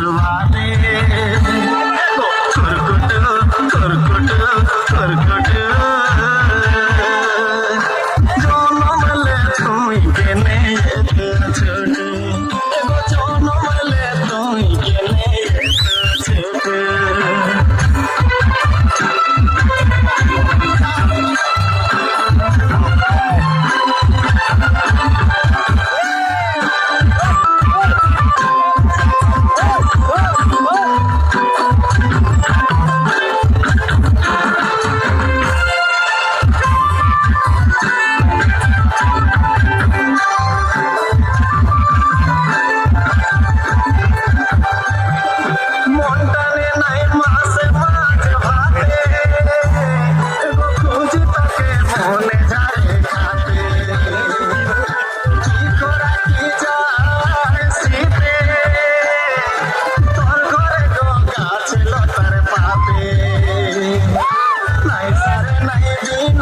বাদে খরকুট খরকুট খরকুট জনমলে তুই কেনে এত ছোট জনমলে তুই কেনে এত ছোট নাই